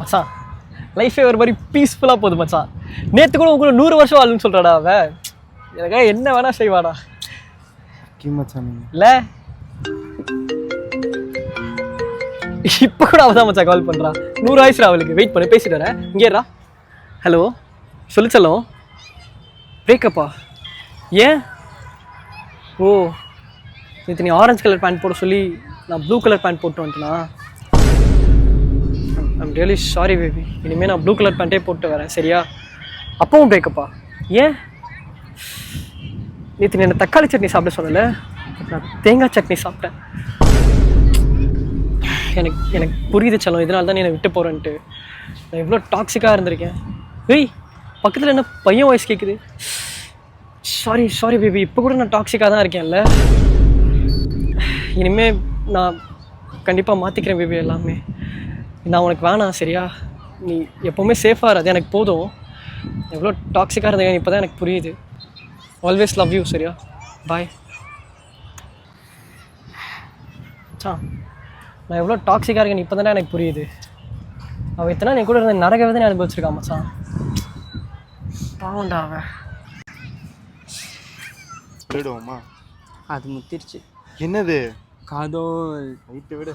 மச்சான் லைஃபே ஒரு மாதிரி பீஸ்ஃபுல்லாக போகுது மச்சான். நேற்று கூட உங்களை 100 வருஷம் வாழணும்னு சொல்கிறாடா அவன். எனக்காக என்ன வேணா செய்வாடா மச்சான் இல்லை. இப்போ கூட அவள் தான் மச்சான் கால் பண்ணுறான். 100 ஆயிடுச்சுடா அவளுக்கு. வெயிட் பண்ணி பேசிட்டு வரேன். இங்கேடா. ஹலோ சொல்லிச்சலும். பிரேக்கப்பா? ஏன்? ஓ நேற்று நீ ஆரஞ்சு கலர் பேண்ட் போட சொல்லி நான் ப்ளூ கலர் பேண்ட் போட்டு வந்துட்டேனா? I'm really sorry baby. இனிமேல் நான் ப்ளூ கலர் பேண்ட்டே போட்டு வரேன் சரியா? அப்பவும் பிரேக்கப்பா? ஏன்? நேற்று நீ என்ன தக்காளி சட்னி சாப்பிட சொன்னல, நான் தேங்காய் சட்னி சாப்பிட்டேன். எனக்கு புரியுது செல்லம், இதனால தான் நீ என்னை விட்டு போகிறேன்ட்டு. நான் எவ்வளோ டாக்ஸிக்காக இருந்திருக்கேன். ஏய் பக்கத்தில் என்ன பையன் வாய்ஸ் கேட்குது. சாரி பேபி, இப்போ கூட நான் டாக்ஸிக்காக தான் இருக்கேன்ல. இனிமேல் நான் கண்டிப்பாக மாற்றிக்கிறேன் பேபி எல்லாமே. நான் உனக்கு வேணாம் சரியா? நீ எப்போவுமே சேஃபாக அது எனக்கு போதும். எவ்வளோ டாக்ஸிக்காக இருந்தேன் இப்போ தான் எனக்கு புரியுது. ஆல்வேஸ் லவ் யூ சரியா? பாய். நான் எவ்வளோ டாக்ஸிக்காக இருக்கேன் இப்போ தானே எனக்கு புரியுது. அவள் இத்தனை என் கூட இருந்த நரக வேதனை அனுபவிச்சிருக்கான் மச்சான். பாவண்டா அவன். சொல்லிடுவோமா? அது முத்திருச்சு. என்னது? காதோல். நைட்டு விடு.